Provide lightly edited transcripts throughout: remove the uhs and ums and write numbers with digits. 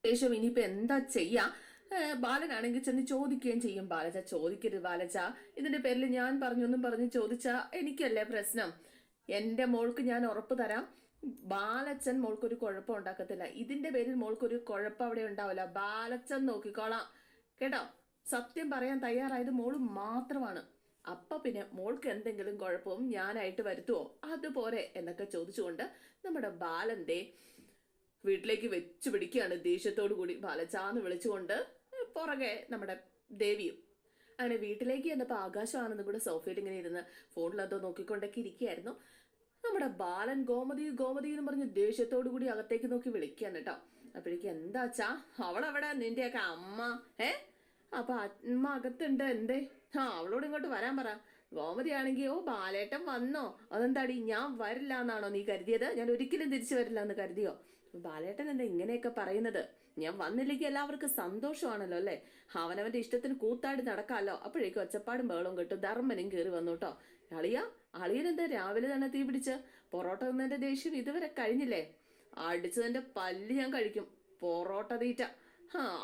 ശേഷം ഇനിയിപ്പോ എന്താ ചെയ്യാ? ബാലനാണെങ്കിൽ ചെന്ന് ചോദിക്കുകയും ചെയ്യും. ബാലച്ച ചോദിക്കരുത് ബാലച്ച, ഇതിന്റെ പേരിൽ ഞാൻ പറഞ്ഞൊന്നും പറഞ്ഞ് ചോദിച്ചാ എനിക്കല്ലേ പ്രശ്നം. എന്റെ മോൾക്ക് ഞാൻ ഉറപ്പ് തരാം, ബാലച്ചൻ മോൾക്കൊരു കുഴപ്പം ഉണ്ടാക്കത്തില്ല. ഇതിന്റെ പേരിൽ മോൾക്കൊരു കുഴപ്പം അവിടെ ഉണ്ടാവില്ല. ബാലച്ചൻ നോക്കിക്കോളാം കേട്ടോ. സത്യം പറയാൻ തയ്യാറായത് മോള് മാത്രമാണ്. അപ്പൊ പിന്നെ മോൾക്ക് എന്തെങ്കിലും കുഴപ്പവും ഞാനായിട്ട് വരുത്തുവോ? അതുപോലെ എന്നൊക്കെ ചോദിച്ചുകൊണ്ട് നമ്മുടെ ബാലന്റെ വീട്ടിലേക്ക് വെച്ചു പിടിക്കുകയാണ് ദേഷ്യത്തോടു കൂടി. ബാലച്ചാന്ന് വിളിച്ചുകൊണ്ട് പുറകെ നമ്മുടെ ദേവിയും. അങ്ങനെ വീട്ടിലേക്ക് ചെന്നപ്പോൾ ആകാശമാണെന്നും കൂടെ സോഫയിൽ ഇങ്ങനെ ഇരുന്ന് ഫോണിലെന്തോ നോക്കിക്കൊണ്ടൊക്കെ ഇരിക്കുകയായിരുന്നു. നമ്മുടെ ബാലൻ ഗോമതി ഗോമതി എന്ന് പറഞ്ഞ് ദേഷ്യത്തോടു കൂടി അകത്തേക്ക് നോക്കി വിളിക്കുകയാണ് കേട്ടോ. അപ്പോഴേക്കും എന്താച്ചാ അവളവിടെ നിന്റെയൊക്കെ അമ്മ അപ്പൊ അമ്മ അകത്തുണ്ട്. എന്തേ? അവളോട് ഇങ്ങോട്ട് വരാൻ പറ. ഗോമതി ആണെങ്കിൽ ഓ ബാലേട്ടൻ വന്നോ, അതെന്താടി ഞാൻ വരില്ല എന്നാണോ നീ കരുതിയത്? ഞാൻ ഒരിക്കലും തിരിച്ചു വരില്ല എന്ന് കരുതിയോ? ബാലേട്ടൻ എന്താ ഇങ്ങനെയൊക്കെ പറയുന്നത്? ഞാൻ വന്നില്ലെങ്കിൽ എല്ലാവർക്കും സന്തോഷമാണല്ലോ അല്ലേ? അവനവന്റെ ഇഷ്ടത്തിന് കൂത്താടി നടക്കാമല്ലോ. അപ്പോഴേക്കും ഒച്ചപ്പാടും ബഹളവും കിട്ടും. ധർമ്മനും കയറി വന്നു കേട്ടോ. അളിയനെന്താ രാവിലെ തന്നെ തീ പിടിച്ച്? പൊറോട്ട തിന്നതിന്റെ ദേഷ്യം ഇതുവരെ കഴിഞ്ഞില്ലേ? അടിച്ചതിന്റെ പല്ല് ഞാൻ കഴിക്കും. പൊറോട്ട തീറ്റ.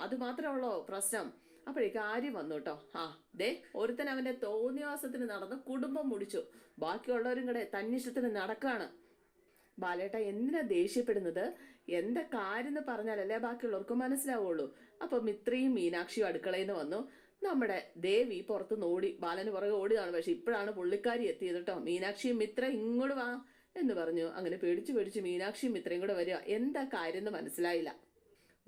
അത് മാത്രമുള്ളോ പ്രശ്നം? അപ്പോഴേക്കും ആര്യം വന്നു കേട്ടോ. ദേ ഒരുത്തൻ അവന്റെ തോന്നിവാസത്തിന് നടന്ന് കുടുംബം മുടിച്ചു. ബാക്കിയുള്ളവരും കൂടെ തന്നിഷ്ടത്തിന് നടക്കാണ്. ബാലേട്ട എന്തിനാ ദേഷ്യപ്പെടുന്നത്? എന്താ കാര്യം എന്ന് പറഞ്ഞാലല്ലേ ബാക്കിയുള്ളവർക്ക് മനസ്സിലാവുള്ളൂ. അപ്പൊ മിത്രയും മീനാക്ഷിയും അടുക്കളയിൽ നിന്ന് വന്നു. നമ്മുടെ ദേവി പുറത്ത് ഓടി, ബാലന് പുറകെ ഓടിയതാണ്. പക്ഷെ ഇപ്പോഴാണ് പുള്ളിക്കാരി എത്തിയത് കേട്ടോ. മീനാക്ഷിയും മിത്ര ഇങ്ങോട്ട് വാ എന്ന് പറഞ്ഞു. അങ്ങനെ പേടിച്ച് മീനാക്ഷിയും മിത്രയും കൂടെ വരിക. എന്താ കാര്യം എന്ന് മനസ്സിലായില്ല.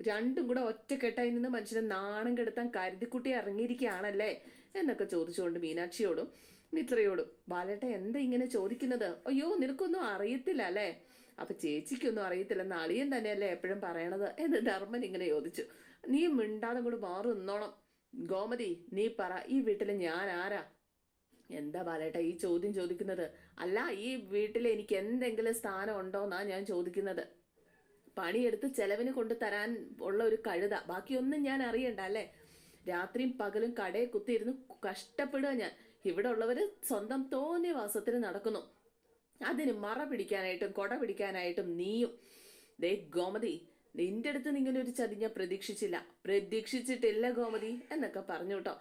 രണ്ടും കൂടെ ഒറ്റക്കെട്ടായി നിന്ന് മനുഷ്യനെ നാണം കെടുത്താൻ കരുതിക്കുട്ടി ഇറങ്ങിയിരിക്കുകയാണല്ലേ എന്നൊക്കെ ചോദിച്ചുകൊണ്ട് മീനാക്ഷിയോടും മിത്രയോടും. ബാലേട്ട എന്താ ഇങ്ങനെ ചോദിക്കുന്നത്? അയ്യോ നിനക്കൊന്നും അറിയത്തില്ല അല്ലേ? അപ്പൊ ചേച്ചിക്കൊന്നും അറിയത്തില്ലെന്ന് അളിയൻ തന്നെയല്ലേ എപ്പോഴും പറയണത് എന്ന് ധർമ്മൻ ഇങ്ങനെ ചോദിച്ചു. നീ മിണ്ടാതെ കൂടെ മാറി നിന്നോണം. ഗോമതി നീ പറ, ഈ വീട്ടില് ഞാൻ ആരാ? എന്താ ബാലേട്ട ഈ ചോദ്യം ചോദിക്കുന്നത്? അല്ല, ഈ വീട്ടിൽ എനിക്ക് എന്തെങ്കിലും സ്ഥാനം ഉണ്ടോന്നാ ഞാൻ ചോദിക്കുന്നത്. പണിയെടുത്ത് ചെലവിന് കൊണ്ട് തരാൻ ഉള്ള ഒരു കഴുത, ബാക്കിയൊന്നും ഞാൻ അറിയണ്ട അല്ലേ? രാത്രിയും പകലും കടയെ കുത്തിയിരുന്ന് കഷ്ടപ്പെടുക ഞാൻ. ഇവിടെ ഉള്ളവര് സ്വന്തം തോന്നിയ വാസത്തിന് നടക്കുന്നു. അതിന് മറ പിടിക്കാനായിട്ടും കൊട പിടിക്കാനായിട്ടും നീയും. ദേ ഗോമതി, നിന്റെ അടുത്ത് ഇങ്ങനെ ഒരു ചതി ഞാൻ പ്രതീക്ഷിച്ചിട്ടില്ല ഗോമതി എന്നൊക്കെ പറഞ്ഞു കേട്ടോ.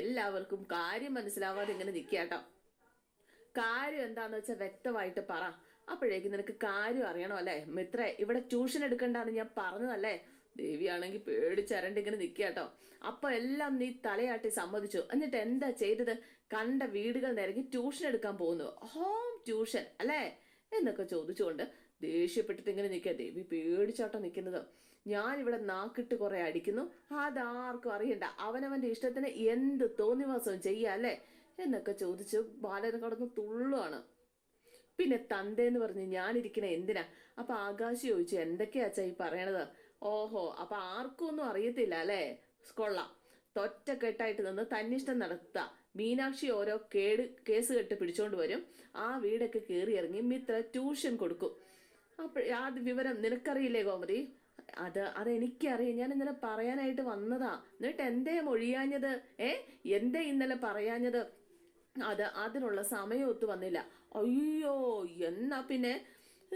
എല്ലാവർക്കും കാര്യം മനസ്സിലാവാതെ ഇങ്ങനെ നിൽക്കാട്ടോ. കാര്യം എന്താന്ന് വെച്ചാൽ വ്യക്തമായിട്ട് പറ. അപ്പോഴേക്കും നിനക്ക് കാര്യം അറിയണോ അല്ലേ? മിത്രേ ഇവിടെ ട്യൂഷൻ എടുക്കണ്ടെന്ന് ഞാൻ പറഞ്ഞതല്ലേ? ദേവിയാണെങ്കിൽ പേടിച്ചരണ്ട് ഇങ്ങനെ നിൽക്കാട്ടോ. അപ്പൊ എല്ലാം നീ തലയാട്ടി സമ്മതിച്ചു. എന്നിട്ട് എന്താ ചെയ്തത്? കണ്ട വീടുകൾ നിരങ്ങി ട്യൂഷൻ എടുക്കാൻ പോകുന്നു. ഹോം ട്യൂഷൻ അല്ലേ എന്നൊക്കെ ചോദിച്ചുകൊണ്ട് ദേഷ്യപ്പെട്ടിട്ട് ഇങ്ങനെ നിൽക്കുക. ദേവി പേടിച്ചാട്ടോ നിൽക്കുന്നത്. ഞാനിവിടെ നാക്കിട്ട് കുറെ അടിക്കുന്നു, അതാർക്കും അറിയണ്ട. അവനവന്റെ ഇഷ്ടത്തിന് എന്ത് തോന്നിവാസവും ചെയ്യാ അല്ലേ എന്നൊക്കെ ചോദിച്ച് ബാലനെ കടന്ന് തുള്ളുവാണ്. പിന്നെ തന്തേന്ന് പറഞ്ഞ് ഞാനിരിക്കണ എന്തിനാ? അപ്പൊ ആകാശ് ചോദിച്ചു എന്തൊക്കെയാച്ചാ ഈ പറയണത്? ഓഹോ, അപ്പൊ ആർക്കും ഒന്നും അറിയത്തില്ല അല്ലേ? കൊള്ളാം. തൊറ്റക്കെട്ടായിട്ട് നിന്ന് തന്നിഷ്ടം നടത്തുക. മീനാക്ഷി ഓരോ കേസ് കെട്ട് പിടിച്ചോണ്ട് വരും. ആ വീടൊക്കെ കയറി ഇറങ്ങി മിത്ര ട്യൂഷൻ കൊടുക്കും. അപ്പൊ ആ വിവരം നിനക്കറിയില്ലേ ഗോമതി? അതെനിക്കറിയാം. ഞാൻ ഇന്നലെ പറയാനായിട്ട് വന്നതാ. എന്നിട്ട് എന്തേ മൊഴിയാഞ്ഞത്? എന്തേ ഇന്നലെ പറയാഞ്ഞത്? അതിനുള്ള സമയം ഒത്തു വന്നില്ല. അയ്യോ, എന്നാ പിന്നെ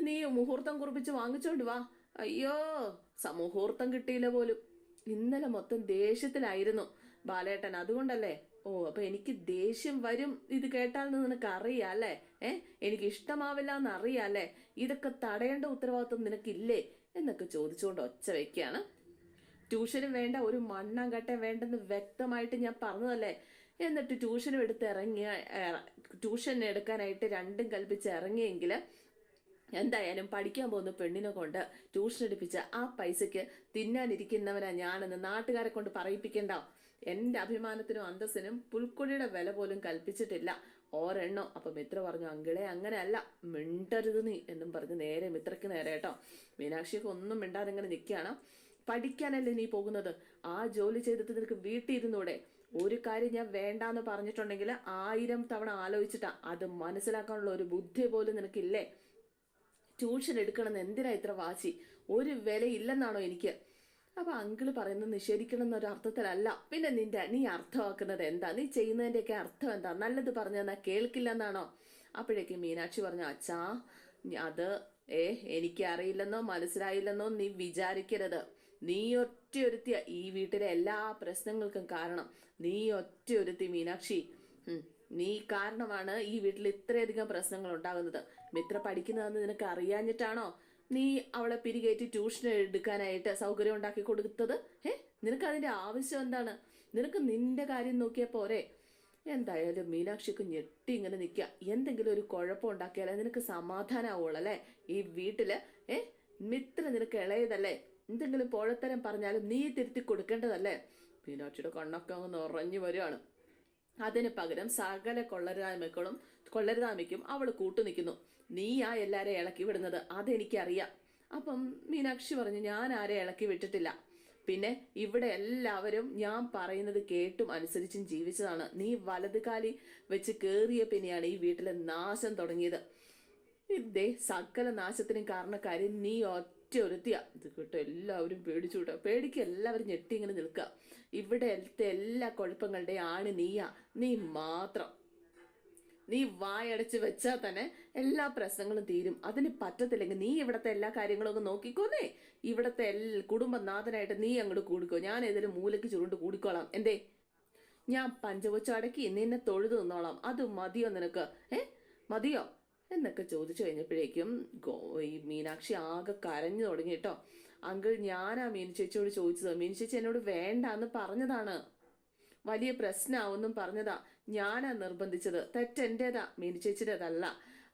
നീ മുഹൂർത്തം കുറിപ്പിച്ച് വാങ്ങിച്ചോണ്ട് വാ. അയ്യോ, മുഹൂർത്തം കിട്ടിയില്ല പോലും. ഇന്നലെ മൊത്തം ദേഷ്യത്തിലായിരുന്നു ബാലേട്ടൻ, അതുകൊണ്ടല്ലേ? ഓ, അപ്പൊ എനിക്ക് ദേഷ്യം വരും ഇത് കേട്ടാൽ നിനക്ക് അറിയാം അല്ലേ? എനിക്ക് ഇഷ്ടമാവില്ല എന്ന് അറിയാം അല്ലേ? ഇതൊക്കെ തടയേണ്ട ഉത്തരവാദിത്വം നിനക്കില്ലേ എന്നൊക്കെ ചോദിച്ചുകൊണ്ട് ഒച്ച വെക്കുകയാണ്. ട്യൂഷനും വേണ്ട, ഒരു മണ്ണാങ്കട്ടയും വേണ്ടെന്ന് വ്യക്തമായിട്ട് ഞാൻ പറഞ്ഞതല്ലേ? എന്നിട്ട് ട്യൂഷൻ എടുക്കാനായിട്ട് രണ്ടും കൽപ്പിച്ച് ഇറങ്ങിയെങ്കിൽ എന്തായാലും പഠിക്കാൻ പോകുന്ന പെണ്ണിനെ കൊണ്ട് ട്യൂഷൻ എടുപ്പിച്ച ആ പൈസക്ക് തിന്നാനിരിക്കുന്നവനാ ഞാനെന്ന് നാട്ടുകാരെ കൊണ്ട് പറയിപ്പിക്കണ്ട. എന്റെ അഭിമാനത്തിനും അന്തസ്സിനും പുൽക്കൊടിയുടെ വില പോലും കൽപ്പിച്ചിട്ടില്ല ഒരെണ്ണോ. അപ്പൊ മിത്ര പറഞ്ഞു അങ്കിളെ അങ്ങനെയല്ല, മിണ്ടരുത് നീ എന്നും പറഞ്ഞ് നേരെ മിത്രക്ക് നേരെ കേട്ടോ. മീനാക്ഷിയൊക്കെ ഒന്നും മിണ്ടാതെ ഇങ്ങനെ നിൽക്കുകയാണ്. പഠിക്കാനല്ലേ നീ പോകുന്നത്? ആ ജോലി ചെയ്തിട്ട് നിനക്ക് വീട്ടിൽ ഇരുന്നൂടെ? ഒരു കാര്യം ഞാൻ വേണ്ടാന്ന് പറഞ്ഞിട്ടുണ്ടെങ്കിൽ 1000 തവണ ആലോചിച്ചിട്ടാ. അത് മനസ്സിലാക്കാനുള്ള ഒരു ബുദ്ധി പോലും നിനക്കില്ലേ? ട്യൂഷൻ എടുക്കണമെന്ന് എന്തിനാ ഇത്ര വാശി? ഒരു വിലയില്ലെന്നാണോ എനിക്ക്? അപ്പൊ അങ്കിള് പറയുന്നത് നിഷേധിക്കണം എന്നൊരു അർത്ഥത്തിലല്ല. പിന്നെ നീ അർത്ഥമാക്കുന്നത് എന്താ? നീ ചെയ്യുന്നതിന്റെയൊക്കെ അർത്ഥം എന്താ? നല്ലത് പറഞ്ഞു തന്നാ കേൾക്കില്ലെന്നാണോ? അപ്പോഴേക്കും മീനാക്ഷി പറഞ്ഞു അച്ഛാ, അത് ഏ എനിക്കറിയില്ലെന്നോ മനസ്സിലായില്ലെന്നോ നീ വിചാരിക്കരുത്. നീ ഒറ്റയൊരുത്തിയ ഈ വീട്ടിലെ എല്ലാ പ്രശ്നങ്ങൾക്കും കാരണം. നീ ഒറ്റയൊരുത്തി മീനാക്ഷി. നീ കാരണമാണ് ഈ വീട്ടിൽ ഇത്രയധികം പ്രശ്നങ്ങൾ ഉണ്ടാകുന്നത്. മിത്ര പഠിക്കുന്നതെന്ന് നിനക്ക് അറിയാഞ്ഞിട്ടാണോ നീ അവളെ പിരികേറ്റി ട്യൂഷൻ എടുക്കാനായിട്ട് സൗകര്യം ഉണ്ടാക്കി കൊടുത്തത്? നിനക്ക് അതിന്റെ ആവശ്യം എന്താണ്? നിനക്ക് നിന്റെ കാര്യം നോക്കിയാൽ പോരെ? എന്തായാലും മീനാക്ഷിക്ക് ഞെട്ടി ഇങ്ങനെ നിൽക്കുക. എന്തെങ്കിലും ഒരു കുഴപ്പം ഉണ്ടാക്കിയാലേ നിനക്ക് സമാധാനമാവുള്ളൂ. ഈ വീട്ടില് മിത്ര നിനക്ക് ഇളയതല്ലേ? എന്തെങ്കിലും പോഴത്തരം പറഞ്ഞാലും നീ തിരുത്തി കൊടുക്കേണ്ടതല്ലേ? മീനാക്ഷിയുടെ കണ്ണൊക്കെ അങ്ങ് നിറഞ്ഞു വരികയാണ്. അതിന് പകരം സകല കൊള്ളരുതായ്മയ്ക്കും അവൾ കൂട്ടുനിൽക്കുന്നു. നീയാ എല്ലാരെയും ഇളക്കി വിടുന്നത്, അതെനിക്കറിയാം. അപ്പം മീനാക്ഷി പറഞ്ഞു, ഞാൻ ആരെ ഇളക്കി വിട്ടിട്ടില്ല. പിന്നെ ഇവിടെ എല്ലാവരും ഞാൻ പറയുന്നത് കേട്ടും അനുസരിച്ചും ജീവിച്ചതാണ്. നീ വലതുകാലി വെച്ച് കേറിയ പിന്നെയാണ് ഈ വീട്ടിലെ നാശം തുടങ്ങിയത്. ഇതേ സകല നാശത്തിനും കാരണക്കാരി നീ ഒറ്റ ഒരുത്തിയ. ഇത് കേട്ടോ എല്ലാവരും പേടിച്ചു കേട്ടോ. പേടിക്ക് എല്ലാവരും ഞെട്ടി ഇങ്ങനെ നിൽക്കുക. ഇവിടെ എല്ലാ കുഴപ്പങ്ങളുടെയും ആണ് നീയാ, നീ മാത്രം. നീ വായടച്ച് വെച്ചാൽ തന്നെ എല്ലാ പ്രശ്നങ്ങളും തീരും. അതിന് പറ്റത്തില്ലെങ്കിൽ നീ ഇവിടത്തെ എല്ലാ കാര്യങ്ങളും ഒന്ന് നോക്കിക്കോന്നേ. ഇവിടത്തെ കുടുംബനാഥനായിട്ട് നീ അങ്ങോട്ട് കൂടിക്കോ. ഞാൻ ഏതെങ്കിലും മൂലയ്ക്ക് ചുരുണ്ട് കൂടിക്കോളാം. എന്തേ? ഞാൻ പഞ്ചവച്ചടക്കി നിന്നെ തൊഴുതു നിന്നോളാം. അത് മതിയോ നിനക്ക്? മതിയോ എന്നൊക്കെ ചോദിച്ചു കഴിഞ്ഞപ്പോഴേക്കും ഈ മീനാക്ഷി ആകെ കരഞ്ഞു തുടങ്ങി കേട്ടോ. അങ്കിൾ, ഞാനാ മീനു ചേച്ചിയോട് ചോദിച്ചത്. മീനു ചേച്ചി എന്നോട് വേണ്ട എന്ന് പറഞ്ഞതാണ്. വലിയ പ്രശ്നമാവെന്നും പറഞ്ഞതാ. ഞാനാ നിർബന്ധിച്ചത്. തെറ്റെന്റേതാ, മീനു ചേച്ചിയുടേതല്ല.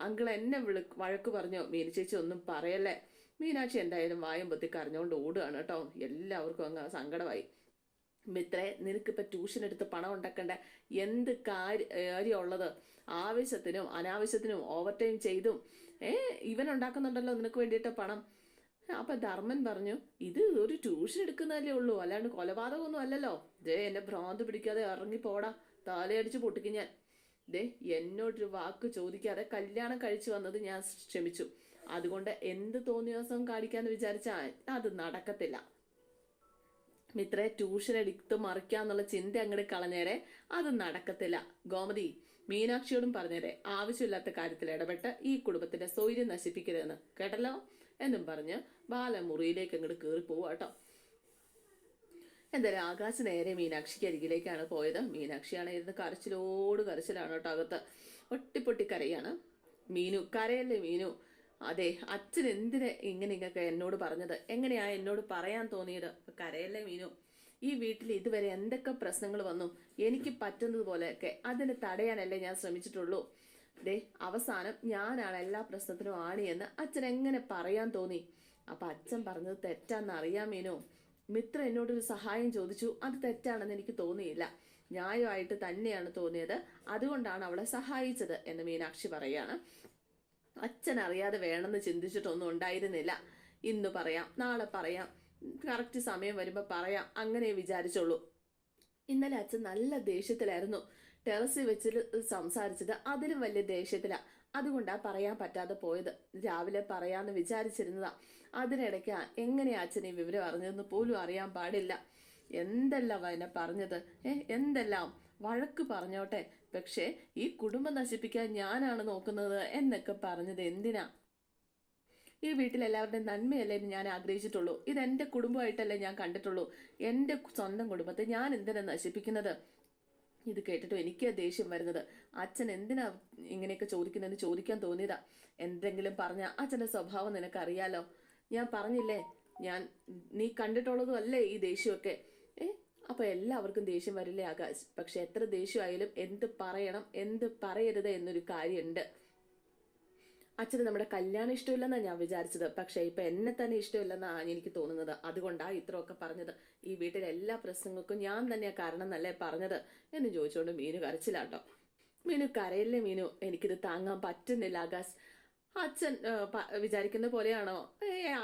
അങ്കിൾ എന്നെ വഴക്ക് പറഞ്ഞോ? മീനു ചേച്ചി ഒന്നും പറയല്ലേ. മീനാക്ഷി എന്തായാലും വായും പൊത്തി കരഞ്ഞുകൊണ്ട് ഓടുകയാണ് കേട്ടോ. എല്ലാവർക്കും അങ്ങ് സങ്കടമായി. മിത്രേ, നിനക്കിപ്പോൾ ട്യൂഷൻ എടുത്ത് പണം ഉണ്ടാക്കേണ്ട എന്ത് കാര്യമുള്ളത്? ആവശ്യത്തിനും അനാവശ്യത്തിനും ഓവർ ടൈം ചെയ്തും ഇവൻ ഉണ്ടാക്കുന്നുണ്ടല്ലോ നിനക്ക് വേണ്ടിയിട്ട് പണം. അപ്പൊ ധർമ്മൻ പറഞ്ഞു, ഇത് ഒരു ട്യൂഷൻ എടുക്കുന്നതല്ലേ ഉള്ളൂ, അല്ലാണ്ട് കൊലപാതകമൊന്നും അല്ലല്ലോ. എന്നെ ഭ്രാന്ത് പിടിക്കാതെ ഇറങ്ങിപ്പോടാ, താലയടിച്ച് പൊട്ടിക്കും ഞാൻ. എന്നോടൊരു വാക്ക് ചോദിക്കാതെ കല്യാണം കഴിച്ചു വന്നത് ഞാൻ ക്ഷമിച്ചു. അതുകൊണ്ട് എന്ത് തോന്നിയ ദിവസം കാണിക്കാന്ന് വിചാരിച്ചാൽ അത് നടക്കത്തില്ല. മിത്രേ, ട്യൂഷൻ എടുത്ത് മറിക്കാന്നുള്ള ചിന്ത അങ്ങോട്ട് കളഞ്ഞേരെ, അത് നടക്കത്തില്ല. ഗോമതി, മീനാക്ഷിയോടും പറഞ്ഞേരെ, ആവശ്യമില്ലാത്ത കാര്യത്തിൽ ഇടപെട്ട് ഈ കുടുംബത്തിന്റെ സ്വൈര്യം നശിപ്പിക്കരുതെന്ന്, കേട്ടല്ലോ എന്നും പറഞ്ഞ് ബാലമുറിയിലേക്ക് അങ്ങോട്ട് കയറി പോവാട്ടോ. എന്തായാലും ആകാശ് നേരെ മീനാക്ഷിക്ക് അരികിലേക്കാണ് പോയത്. മീനാക്ഷിയാണ് ഇരുന്ന് കരച്ചിലാണ് കേട്ടോ. അകത്ത് ഒട്ടിപ്പൊട്ടി കരയാണ്. മീനു, കരയല്ലേ മീനു? അതെ, അച്ഛൻ എന്തിന് ഇങ്ങനെയൊക്കെ എന്നോട് പറഞ്ഞത്? എങ്ങനെയാ എന്നോട് പറയാൻ തോന്നിയത്? കരയല്ലേ മീനു? ഈ വീട്ടിൽ ഇതുവരെ എന്തൊക്കെ പ്രശ്നങ്ങൾ വന്നു, എനിക്ക് പറ്റുന്നത് പോലെയൊക്കെ അതിന് തടയാനല്ലേ ഞാൻ ശ്രമിച്ചിട്ടുള്ളൂ. അവസാനം ഞാനാണ് എല്ലാ പ്രശ്നത്തിനും ആണിയെന്ന് അച്ഛൻ എങ്ങനെ പറയാൻ തോന്നി? അപ്പൊ അച്ഛൻ പറഞ്ഞത് തെറ്റാന്ന് അറിയാം മീനു. മിത്ര എന്നോടൊരു സഹായം ചോദിച്ചു, അത് തെറ്റാണെന്ന് എനിക്ക് തോന്നിയില്ല, ന്യായമായിട്ട് തന്നെയാണ് തോന്നിയത്. അതുകൊണ്ടാണ് അവളെ സഹായിച്ചത് എന്ന് മീനാക്ഷി പറയാണ്. അച്ഛൻ അറിയാതെ വേണമെന്ന് ചിന്തിച്ചിട്ടൊന്നും ഉണ്ടായിരുന്നില്ല. ഇന്ന് പറയാം, നാളെ പറയാം, കറക്റ്റ് സമയം വരുമ്പോൾ പറയാം, അങ്ങനെ വിചാരിച്ചോളൂ. ഇന്നലെ അച്ഛൻ നല്ല ദേഷ്യത്തിലായിരുന്നു. ടെറസിൽ വെച്ച് സംസാരിച്ചത് അതിലും വലിയ ദേഷ്യത്തിലാ. അതുകൊണ്ടാ പറയാൻ പറ്റാതെ പോയത്. രാവിലെ പറയാന്ന് വിചാരിച്ചിരുന്നതാ. അതിനിടയ്ക്ക് എങ്ങനെയാ അച്ഛൻ ഈ വിവരം അറിഞ്ഞതെന്ന് പോലും അറിയാൻ പാടില്ല. എന്തെല്ലാം എന്നെ പറഞ്ഞത്, എന്തെല്ലാം വഴക്ക് പറഞ്ഞോട്ടെ, പക്ഷേ ഈ കുടുംബം നശിപ്പിക്കാൻ ഞാനാണ് നോക്കുന്നത് എന്നൊക്കെ പറഞ്ഞത് എന്തിനാ? ഈ വീട്ടിലെല്ലാവരുടെയും നന്മയല്ലേ ഞാൻ ആഗ്രഹിച്ചിട്ടുള്ളൂ. ഇതെന്റെ കുടുംബമായിട്ടല്ലേ ഞാൻ കണ്ടിട്ടുള്ളൂ. എൻ്റെ സ്വന്തം കുടുംബത്തെ ഞാൻ എന്തിനാ നശിപ്പിക്കുന്നത്? ഇത് കേട്ടിട്ടും എനിക്ക് ദേഷ്യം വരുന്നത്. അച്ഛൻ എന്തിനാ ഇങ്ങനെയൊക്കെ ചോദിക്കുന്നതെന്ന് ചോദിക്കാൻ തോന്നിയതാ. എന്തെങ്കിലും പറഞ്ഞ അച്ഛൻ്റെ സ്വഭാവം നിനക്കറിയാലോ. ഞാൻ പറഞ്ഞില്ലേ, നീ കണ്ടിട്ടുള്ളതും അല്ലേ ഈ ദേഷ്യമൊക്കെ. അപ്പൊ എല്ലാവർക്കും ദേഷ്യം വരില്ലേ ആകാശ്? പക്ഷെ എത്ര ദേഷ്യമായാലും എന്ത് പറയണം എന്ത് പറയരുത് എന്നൊരു കാര്യമുണ്ട്. അച്ഛന് നമ്മുടെ കല്യാണം ഇഷ്ടമില്ലെന്നാണ് ഞാൻ വിചാരിച്ചത്. പക്ഷെ ഇപ്പൊ എന്നെ തന്നെ ഇഷ്ടമില്ലെന്നാണ് എനിക്ക് തോന്നുന്നത്. അതുകൊണ്ടാണ് ഇത്രയൊക്കെ പറഞ്ഞത്. ഈ വീട്ടിലെ എല്ലാ പ്രശ്നങ്ങൾക്കും ഞാൻ തന്നെയാ കാരണം എന്നല്ലേ പറഞ്ഞത് എന്ന് ചോദിച്ചുകൊണ്ട് മീനു കരച്ചിലാട്ടോ. മീനു, കരയില്ലേ മീനു, എനിക്കിത് താങ്ങാൻ പറ്റുന്നില്ല ആകാശ്. അച്ഛൻ വിചാരിക്കുന്ന പോലെയാണോ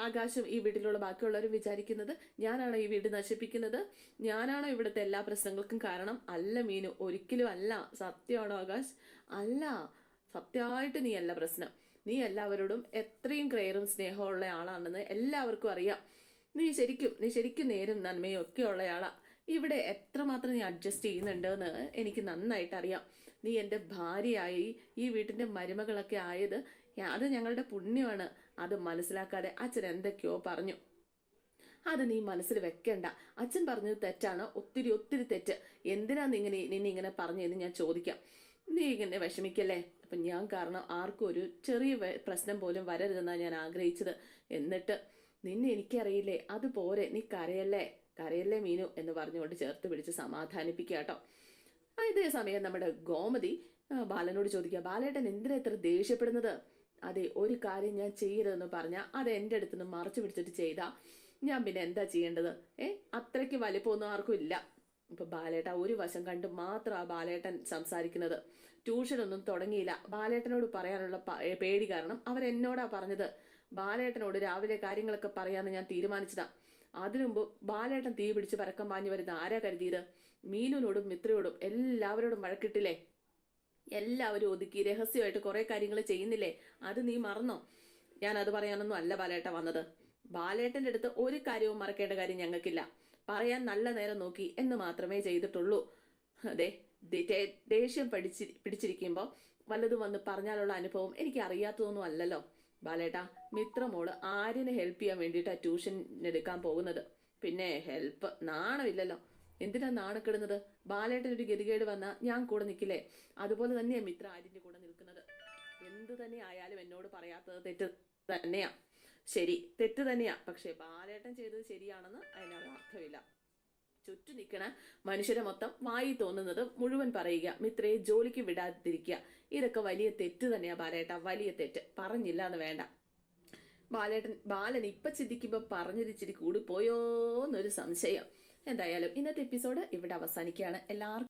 ആകാശം ഈ വീട്ടിലുള്ള ബാക്കിയുള്ളവരും വിചാരിക്കുന്നത്? ഞാനാണോ ഈ വീട് നശിപ്പിക്കുന്നത്? ഞാനാണോ ഇവിടുത്തെ എല്ലാ പ്രശ്നങ്ങൾക്കും കാരണം? അല്ല മീനു, ഒരിക്കലും അല്ല. സത്യമാണോ ആകാശ്? അല്ല, സത്യമായിട്ട് നീ അല്ല പ്രശ്നം. നീ എല്ലാവരോടും എത്രയും കെയറും സ്നേഹമുള്ള ആളാണെന്ന് എല്ലാവർക്കും അറിയാം. നീ ശരിക്കും നേരും നന്മയും ഒക്കെ ഉള്ളയാളാ. ഇവിടെ എത്രമാത്രം നീ അഡ്ജസ്റ്റ് ചെയ്യുന്നുണ്ടെന്ന് എനിക്ക് നന്നായിട്ട് അറിയാം. നീ എൻ്റെ ഭാര്യയായി ഈ വീട്ടിൻ്റെ മരുമകളൊക്കെ ആയത് അത് ഞങ്ങളുടെ പുണ്യമാണ്. അത് മനസ്സിലാക്കാതെ അച്ഛൻ എന്തൊക്കെയോ പറഞ്ഞു. അത് നീ മനസ്സിൽ വെക്കണ്ട. അച്ഛൻ പറഞ്ഞത് തെറ്റാണ്, ഒത്തിരി ഒത്തിരി തെറ്റ്. എന്തിനാ നിന്നെ ഇങ്ങനെ പറഞ്ഞതെന്ന് ഞാൻ ചോദിക്കാം. നീ ഇങ്ങനെ വിഷമിക്കല്ലേ. അപ്പം ഞാൻ കാരണം ആർക്കും ഒരു ചെറിയ പ്രശ്നം പോലും വരരുതെന്നാണ് ഞാൻ ആഗ്രഹിച്ചത്. എന്നിട്ട് നിന്നെ എനിക്കറിയില്ലേ, അതുപോലെ നീ കരയല്ലേ കരയല്ലേ മീനു എന്ന് പറഞ്ഞുകൊണ്ട് ചേർത്ത് പിടിച്ച് സമാധാനിപ്പിക്കുക കേട്ടോ. ഇതേ സമയം നമ്മുടെ ഗോമതി ബാലനോട് ചോദിക്കുക, ബാലേട്ടൻ എന്തിനാ ഇത്ര ദേഷ്യപ്പെടുന്നത്? അതെ, ഒരു കാര്യം ഞാൻ ചെയ്യരുതെന്ന് പറഞ്ഞാൽ അത് എൻ്റെ അടുത്ത് നിന്ന് മറച്ചു പിടിച്ചിട്ട് ചെയ്താ ഞാൻ പിന്നെ എന്താ ചെയ്യേണ്ടത്? അത്രയ്ക്ക് വലിപ്പമൊന്നും ആർക്കും ഇല്ല. ഇപ്പൊ ബാലേട്ട ഒരു വശം കണ്ട് മാത്രമാണ് ബാലേട്ടൻ സംസാരിക്കുന്നത്. ട്യൂഷനൊന്നും തുടങ്ങിയില്ല. ബാലേട്ടനോട് പറയാനുള്ള പേടി കാരണം അവരെന്നോടാ പറഞ്ഞത്. ബാലേട്ടനോട് രാവിലെ കാര്യങ്ങളൊക്കെ പറയാന്ന് ഞാൻ തീരുമാനിച്ചതാ. അതിനുമുമ്പ് ബാലേട്ടൻ തീ പിടിച്ച് പരക്കം പാഞ്ഞു വരുന്ന ആരാ കരുതിയത്? മീനുനോടും മിത്രയോടും എല്ലാവരോടും വഴക്കിട്ടില്ലേ? എല്ലാവരും ഒതുക്കി രഹസ്യമായിട്ട് കുറെ കാര്യങ്ങൾ ചെയ്യുന്നില്ലേ? അത് നീ മറന്നോ? ഞാൻ അത് പറയാനൊന്നും അല്ല ബാലേട്ട വന്നത്. ബാലേട്ടന്റെ അടുത്ത് ഒരു കാര്യവും മറക്കേണ്ട കാര്യം ഞങ്ങൾക്കില്ല. പറയാൻ നല്ല നേരം നോക്കി എന്ന് മാത്രമേ ചെയ്തിട്ടുള്ളൂ. അതെ, ദേഷ്യം പിടിച്ചിരിക്കുമ്പോൾ വല്ലതും വന്ന് പറഞ്ഞാലുള്ള അനുഭവം എനിക്ക് അറിയാത്തതൊന്നും അല്ലല്ലോ. ബാലേട്ട, മിത്രമോള് ആര്യനെ ഹെൽപ്പ് ചെയ്യാൻ വേണ്ടിയിട്ടാണ് ട്യൂഷൻ എടുക്കാൻ പോകുന്നത്. പിന്നെ ഹെൽപ്പ് നാണമില്ലല്ലോ. എന്തിനാ നാണക്കിടുന്നത്? ബാലേട്ടനൊരു ഗതികേട് വന്നാൽ ഞാൻ കൂടെ നിൽക്കില്ലേ? അതുപോലെ തന്നെയാ മിത്ര ആര്യന്റെ കൂടെ നിൽക്കുന്നത്. എന്തു തന്നെ ആയാലും എന്നോട് പറയാത്തത് തെറ്റ് തന്നെയാ. ശരി, തെറ്റ് തന്നെയാ. പക്ഷെ ബാലേട്ടൻ ചെയ്തത് ശരിയാണെന്ന് അതിനൊരു അർത്ഥമില്ല. ചുറ്റു നിൽക്കണ മനുഷ്യരെ മൊത്തം വായി തോന്നുന്നത് മുഴുവൻ പറയുക, മിത്രയെ ജോലിക്ക് വിടാതിരിക്കുക, ഇതൊക്കെ വലിയ തെറ്റ് തന്നെയാ ബാലേട്ട, വലിയ തെറ്റ്. പറഞ്ഞില്ല എന്ന് വേണ്ട. ബാലൻ ഇപ്പൊ ചിന്തിക്കുമ്പോ പറഞ്ഞതിച്ചിരി കൂടി പോയോന്നൊരു സംശയം. എന്തായാലും ഇന്നത്തെ എപ്പിസോഡ് ഇവിടെ അവസാനിക്കുകയാണ്. എല്ലാവർക്കും